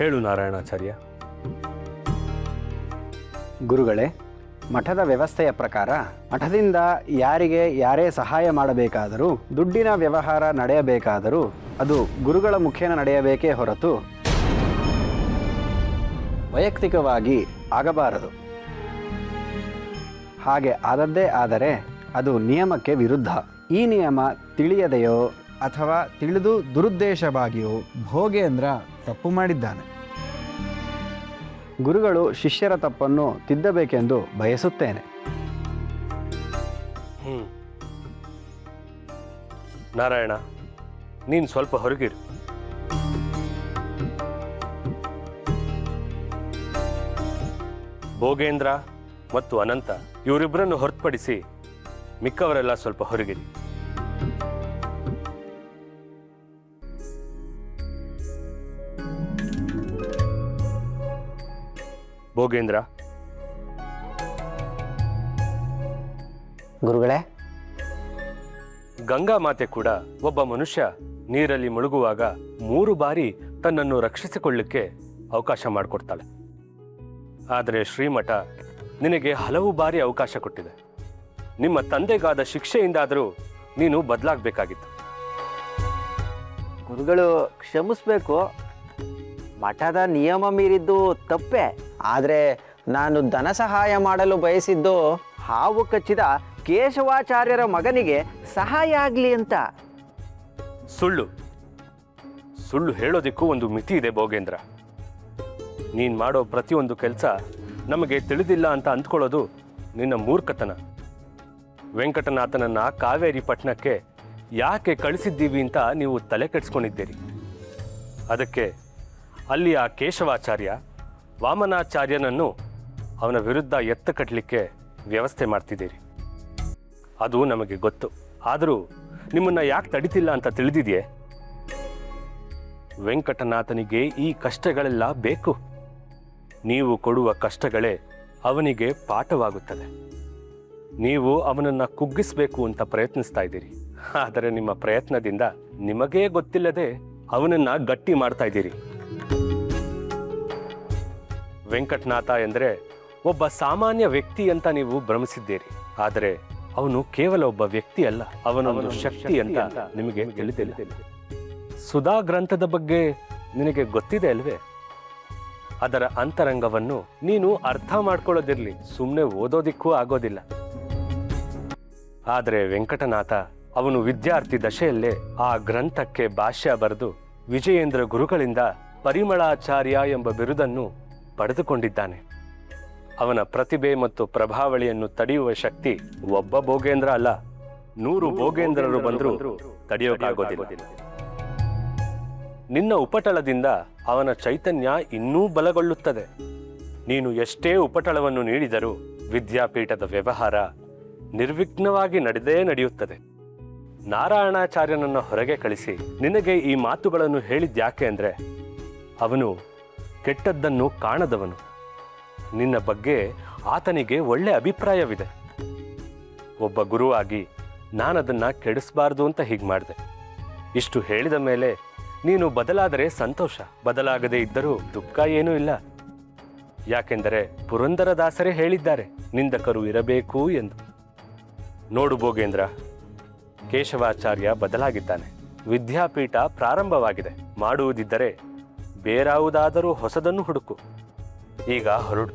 ಹೇಳು ನಾರಾಯಣಾಚಾರ್ಯ. ಗುರುಗಳೇ, ಮಠದ ವ್ಯವಸ್ಥೆಯ ಪ್ರಕಾರ ಮಠದಿಂದ ಯಾರಿಗೆ ಯಾರೇ ಸಹಾಯ ಮಾಡಬೇಕಾದರೂ, ದುಡ್ಡಿನ ವ್ಯವಹಾರ ನಡೆಯಬೇಕಾದರೂ ಅದು ಗುರುಗಳ ಮುಖೇನ ನಡೆಯಬೇಕೇ ಹೊರತು ವೈಯಕ್ತಿಕವಾಗಿ ಆಗಬಾರದು. ಹಾಗೆ ಆದದ್ದೇ ಆದರೆ ಅದು ನಿಯಮಕ್ಕೆ ವಿರುದ್ಧ. ಈ ನಿಯಮ ತಿಳಿಯದೆಯೋ ಅಥವಾ ತಿಳಿದು ದುರುದ್ದೇಶವಾಗಿಯೋ ಭೋಗೇಂದ್ರ ತಪ್ಪು ಮಾಡಿದ್ದಾನೆ. ಗುರುಗಳು ಶಿಷ್ಯರ ತಪ್ಪನ್ನು ತಿದ್ದಬೇಕೆಂದು ಬಯಸುತ್ತೇನೆ. ನಾರಾಯಣ, ನೀನು ಸ್ವಲ್ಪ ಹೊರಗಿರು. ಭೋಗೇಂದ್ರ ಮತ್ತು ಅನಂತ ಇವರಿಬ್ಬರನ್ನು ಹೊರತುಪಡಿಸಿ ಮಿಕ್ಕವರೆಲ್ಲ ಸ್ವಲ್ಪ ಹೊರಗಿರಿ. ಭೋಗೇಂದ್ರ. ಗುರುಗಳೇ, ಗಂಗಾ ಮಾತೆ ಕೂಡ ಒಬ್ಬ ಮನುಷ್ಯ ನೀರಲ್ಲಿ ಮುಳುಗುವಾಗ 3 ಬಾರಿ ತನ್ನನ್ನು ರಕ್ಷಿಸಿಕೊಳ್ಳಲಿಕ್ಕೆ ಅವಕಾಶ ಮಾಡಿಕೊಡ್ತಾಳೆ. ಆದರೆ ಶ್ರೀಮಠ ನಿನಗೆ ಹಲವು ಬಾರಿ ಅವಕಾಶ ಕೊಟ್ಟಿದೆ. ನಿಮ್ಮ ತಂದೆಗಾದ ಶಿಕ್ಷೆಯಿಂದಾದರೂ ನೀನು ಬದಲಾಗಬೇಕಾಗಿತ್ತು. ಗುರುಗಳು ಕ್ಷಮಿಸ್ಬೇಕು. ಮಠದ ನಿಯಮ ಮೀರಿದ್ದು ತಪ್ಪೆ. ಆದರೆ ನಾನು ಧನ ಸಹಾಯ ಮಾಡಲು ಬಯಸಿದ್ದು ಹಾವು ಕಚ್ಚಿದ ಕೇಶವಾಚಾರ್ಯರ ಮಗನಿಗೆ ಸಹಾಯ ಆಗಲಿ ಅಂತ. ಸುಳ್ಳು ಸುಳ್ಳು ಹೇಳೋದಿಕ್ಕೂ ಒಂದು ಮಿತಿ ಇದೆ ಭೋಗೇಂದ್ರ. ನೀನು ಮಾಡೋ ಪ್ರತಿಯೊಂದು ಕೆಲಸ ನಮಗೆ ತಿಳಿದಿಲ್ಲ ಅಂತ ಅಂದ್ಕೊಳ್ಳೋದು ನಿನ್ನ ಮೂರ್ಖತನ. ವೆಂಕಟನಾಥನನ್ನ ಕಾವೇರಿ ಪಟ್ಟಣಕ್ಕೆ ಯಾಕೆ ಕಳಿಸಿದ್ದೀವಿ ಅಂತ ನೀವು ತಲೆ ಕೆಡಿಸ್ಕೊಂಡಿದ್ದೀರಿ. ಅದಕ್ಕೆ ಅಲ್ಲಿ ಆ ಕೇಶವಾಚಾರ್ಯ ವಾಮನಾಚಾರ್ಯನನ್ನು ಅವನ ವಿರುದ್ಧ ಎತ್ತ ಕಟ್ಟಲಿಕ್ಕೆ ವ್ಯವಸ್ಥೆ ಮಾಡ್ತಿದ್ದೀರಿ. ಅದು ನಮಗೆ ಗೊತ್ತು. ಆದರೂ ನಿಮ್ಮನ್ನ ಯಾಕೆ ತಡಿತಿಲ್ಲ ಅಂತ ತಿಳಿದಿದೆಯೇ? ವೆಂಕಟನಾಥನಿಗೆ ಈ ಕಷ್ಟಗಳೆಲ್ಲ ಬೇಕು. ನೀವು ಕೊಡುವ ಕಷ್ಟಗಳೇ ಅವನಿಗೆ ಪಾಠವಾಗುತ್ತದೆ. ನೀವು ಅವನನ್ನು ಕುಗ್ಗಿಸಬೇಕು ಅಂತ ಪ್ರಯತ್ನಿಸ್ತಾ ಇದ್ದೀರಿ. ಆದರೆ ನಿಮ್ಮ ಪ್ರಯತ್ನದಿಂದ ನಿಮಗೇ ಗೊತ್ತಿಲ್ಲದೆ ಅವನನ್ನ ಗಟ್ಟಿ ಮಾಡ್ತಾ ಇದ್ದೀರಿ. ವೆಂಕಟನಾಥ ಎಂದರೆ ಒಬ್ಬ ಸಾಮಾನ್ಯ ವ್ಯಕ್ತಿ ಅಂತ ನೀವು ಭ್ರಮಿಸಿದ್ದೀರಿ. ಆದರೆ ಅವನು ಕೇವಲ ಒಬ್ಬ ವ್ಯಕ್ತಿ ಅಲ್ಲ, ಅವನೊಂದು ಶಕ್ತಿ ಅಂತ ನಿಮಗೆ ತಿಳಿದಿಲ್ಲ. ಸುಧಾ ಗ್ರಂಥದ ಬಗ್ಗೆ ನಿನಗೆ ಗೊತ್ತಿದೆ ಅಲ್ವೇ? ಅದರ ಅಂತರಂಗವನ್ನು ನೀನು ಅರ್ಥ ಮಾಡ್ಕೊಳ್ಳೋದಿರ್ಲಿ, ಸುಮ್ಮನೆ ಓದೋದಿಕ್ಕೂ ಆಗೋದಿಲ್ಲ. ಆದರೆ ವೆಂಕಟನಾಥ ಅವನು ವಿದ್ಯಾರ್ಥಿ ದಶೆಯಲ್ಲೇ ಆ ಗ್ರಂಥಕ್ಕೆ ಭಾಷ್ಯ ಬರೆದು ವಿಜಯೇಂದ್ರ ಗುರುಗಳಿಂದ ಪರಿಮಳಾಚಾರ್ಯ ಎಂಬ ಬಿರುದನ್ನು ಪಡೆದುಕೊಂಡಿದ್ದಾನೆ. ಅವನ ಪ್ರತಿಭೆ ಮತ್ತು ಪ್ರಭಾವಳಿಯನ್ನು ತಡೆಯುವ ಶಕ್ತಿ ಒಬ್ಬ ಭೋಗೇಂದ್ರ ಅಲ್ಲ, 100 ಭೋಗೇಂದ್ರರು ಬಂದರೂ ತಡೆಯೋಕ್ಕಾಗೋದಿಲ್ಲ. ನಿನ್ನ ಉಪಟಳದಿಂದ ಅವನ ಚೈತನ್ಯ ಇನ್ನೂ ಬಲಗೊಳ್ಳುತ್ತದೆ. ನೀನು ಎಷ್ಟೇ ಉಪಟಳವನ್ನು ನೀಡಿದರೂ ವಿದ್ಯಾಪೀಠದ ವ್ಯವಹಾರ ನಿರ್ವಿಘ್ನವಾಗಿ ನಡೆಯುತ್ತದೆ. ನಾರಾಯಣಾಚಾರ್ಯನನ್ನು ಹೊರಗೆ ಕಳಿಸಿ ನಿನಗೆ ಈ ಮಾತುಗಳನ್ನು ಹೇಳಿದ್ಯಾಕೆ ಅಂದರೆ ಅವನು ಕೆಟ್ಟದ್ದನ್ನು ಕಾಣದವನು. ನಿನ್ನ ಬಗ್ಗೆ ಆತನಿಗೆ ಒಳ್ಳೆ ಅಭಿಪ್ರಾಯವಿದೆ. ಒಬ್ಬ ಗುರುವಾಗಿ ನಾನದನ್ನು ಕೆಡಿಸಬಾರ್ದು ಅಂತ ಹೀಗೆ ಮಾಡಿದೆ. ಇಷ್ಟು ಹೇಳಿದ ಮೇಲೆ ನೀನು ಬದಲಾದರೆ ಸಂತೋಷ, ಬದಲಾಗದೇ ಇದ್ದರೂ ದುಃಖ ಏನೂ ಇಲ್ಲ. ಯಾಕೆಂದರೆ ಪುರಂದರದಾಸರೇ ಹೇಳಿದ್ದಾರೆ, ನಿಂದಕರು ಇರಬೇಕು ಎಂದು. ನೋಡು ಭೋಗೇಂದ್ರ, ಕೇಶವಾಚಾರ್ಯ ಬದಲಾಗಿದ್ದಾನೆ. ವಿದ್ಯಾಪೀಠ ಪ್ರಾರಂಭವಾಗಿದೆ. ಮಾಡುವುದಿದ್ದರೆ ಬೇರಾವುದಾದರೂ ಹೊಸದನ್ನು ಹುಡುಕು. ಈಗ ಹೊರಡು.